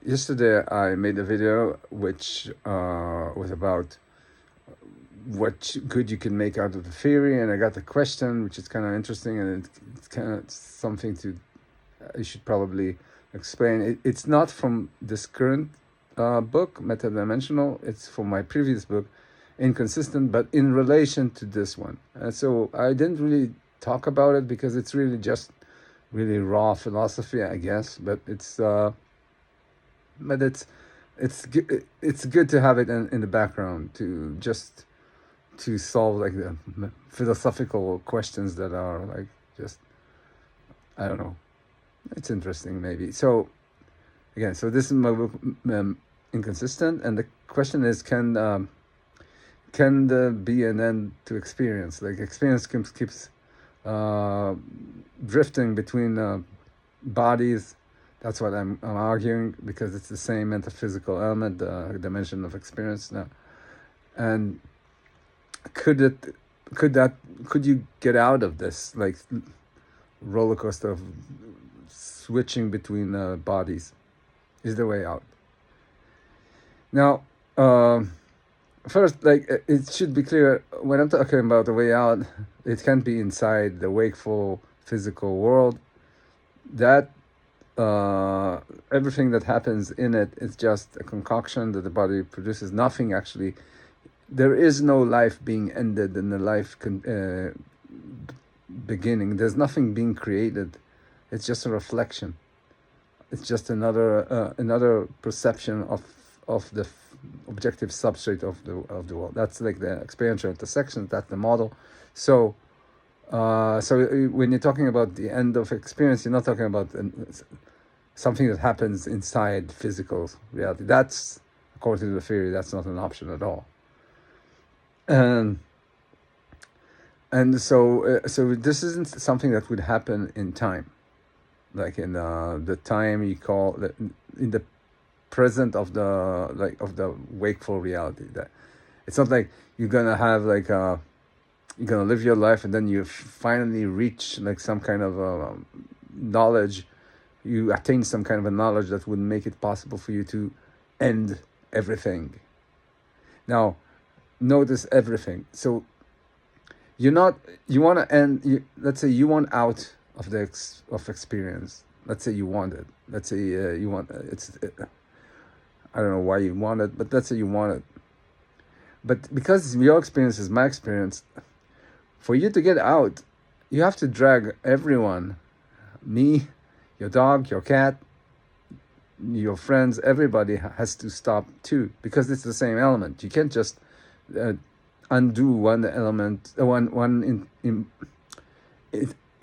Yesterday I made a video which was about what good you can make out of the theory, and I got the question, which is kind of interesting, and it's kind of something to I should probably explain. It's not from this current book, Metadimensional. It's from my previous book, Inconsistent, but in relation to this one. And so I didn't really talk about it because it's really just really raw philosophy, I guess. But it's good to have it in the background to just to solve like the philosophical questions that are like just I don't know. It's interesting maybe. So again, so this is my book, Inconsistent, and the question is can there be an end to experience? Like experience keeps uh, drifting between bodies. That's what I'm arguing, because it's the same metaphysical element, the dimension of experience now. And could it could that could you get out of this like roller coaster of switching between bodies? Is the way out? Now, first, like it should be clear when I'm talking about the way out, it can't be inside the wakeful physical world. That everything that happens in it is just a concoction that the body produces. Nothing actually. There is no life being ended and the life beginning. There's nothing being created. It's just a reflection. It's just another perception of the objective substrate of the world. That's like the experiential intersection. That's the model. So when you're talking about the end of experience, you're not talking about something that happens inside physical reality. That's, according to the theory, that's not an option at all. And so this isn't something that would happen in time, like in the time you call in the present of the wakeful reality. That it's not like you're gonna have like you're gonna live your life and then you finally reach like some kind of knowledge. You attain some kind of a knowledge that would make it possible for you to end everything. Now, notice everything. So you want to end. Let's say you want out of the of experience. Let's say you want it. Let's say you want it's. I don't know why you want it, but let's say you want it. But because your experience is my experience, for you to get out, you have to drag everyone, me, your dog, your cat, your friends, everybody has to stop too, because it's the same element. You can't just undo one element, you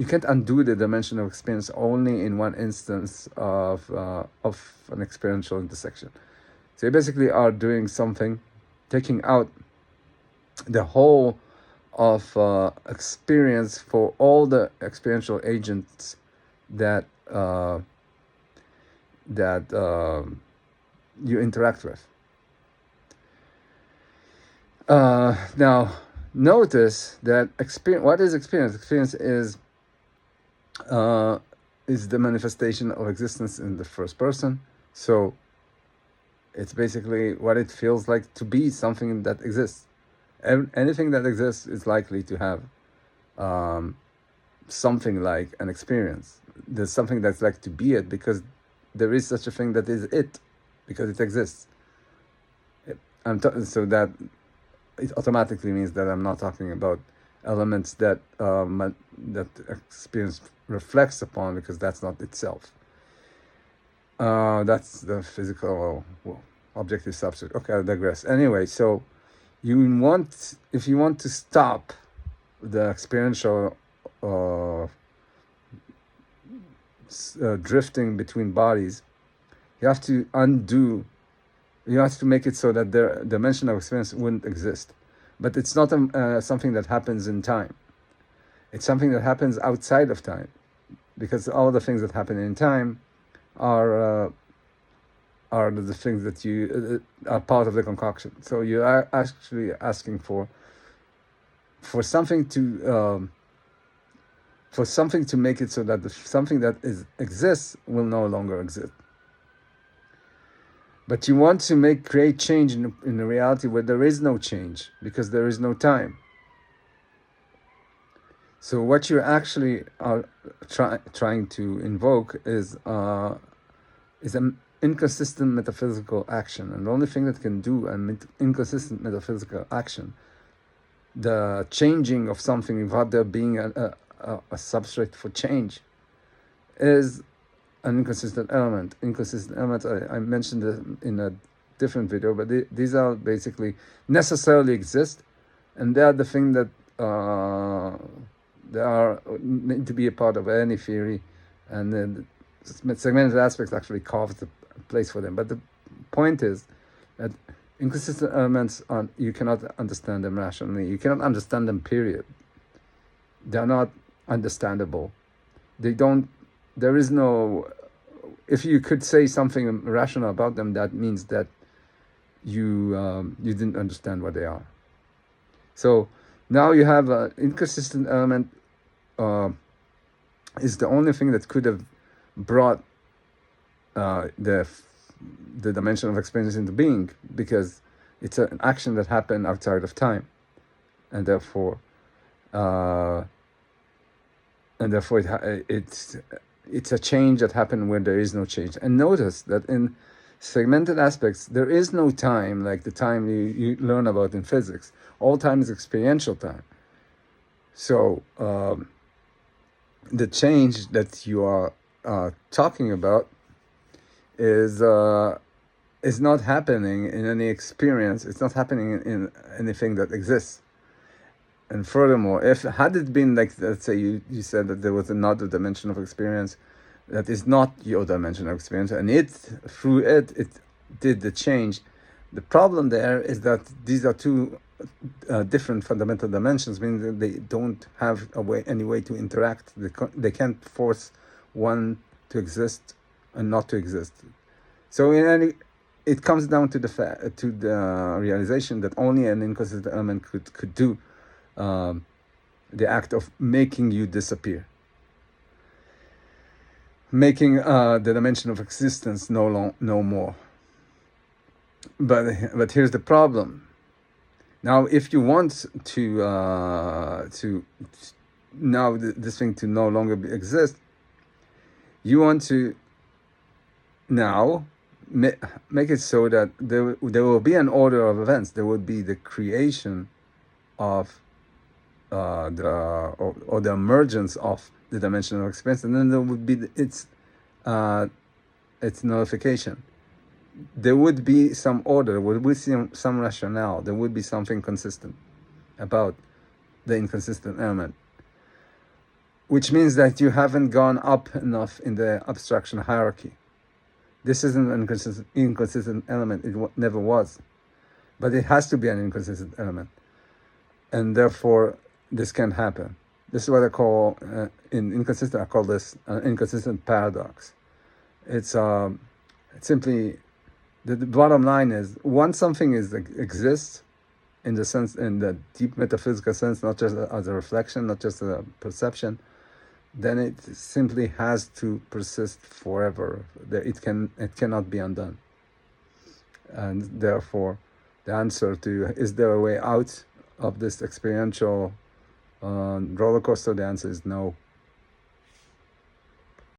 can't undo the dimension of experience only in one instance of an experiential intersection. So you basically are doing something, taking out the whole of experience for all the experiential agents that you interact with. Now, notice that experience. What is experience? Experience is the manifestation of existence in the first person. So it's basically what it feels like to be something that exists. Anything that exists is likely to have something like an experience. There's something that's like to be it, because there is such a thing that is it, because it exists. So that it automatically means that I'm not talking about elements that that experience reflects upon, because that's not itself. That's the physical objective substrate. Okay, I digress. Anyway, so if you want to stop the experiential drifting between bodies, you have to undo. You have to make it so that the dimension of experience wouldn't exist. But it's not something that happens in time. It's something that happens outside of time, because all the things that happen in time are the things that you are part of the concoction. So you are actually asking for something to make it so that something that exists will no longer exist. But you want to create change in a reality where there is no change because there is no time. So what you actually are trying to invoke is an inconsistent metaphysical action, and the only thing that can do an inconsistent metaphysical action, the changing of something without there being a substrate for change, is an inconsistent element. Inconsistent elements, I mentioned it in a different video, but these are basically necessarily exist, and they are the thing that they are need to be a part of any theory, and then segmented aspects actually carves the place for them. But the point is that inconsistent elements are, you cannot understand them rationally. You cannot understand them, period. They're not understandable. They don't, there is no, if you could say something rational about them, that means that you didn't understand what they are. So now you have an inconsistent element is the only thing that could have brought the dimension of experience into being, because it's an action that happened outside of time, and therefore it's a change that happened when there is no change. And notice that in segmented aspects there is no time like the time you learn about in physics. All time is experiential time. So the change that you are talking about is not happening in any experience. It's not happening in anything that exists. And furthermore, had it been like, let's say you said that there was another dimension of experience that is not your dimension of experience, and through it did the change. The problem there is that these are two different fundamental dimensions, meaning that they don't have any way to interact. They can't force one to exist and not to exist. So it comes down to the realization that only an inconsistent element could do the act of making you disappear, making the dimension of existence no more. But here's the problem. Now, if you want to now this thing to no longer exist, you want to now make it so that there will be an order of events. There would be the creation of the emergence of the dimension of experience, and then there would be its nullification. There would be some order, there would be some rationale, there would be something consistent about the inconsistent element, which means that you haven't gone up enough in the abstraction hierarchy. This isn't an inconsistent element, it never was, but it has to be an inconsistent element, and therefore this can happen. This is what I call, in inconsistent, I call this an inconsistent paradox. It's simply, the bottom line is, once something exists in the deep metaphysical sense, not just as a reflection, not just a perception, then it simply has to persist forever. It cannot be undone. And therefore, the answer to, is there a way out of this experiential roller coaster? The answer is no.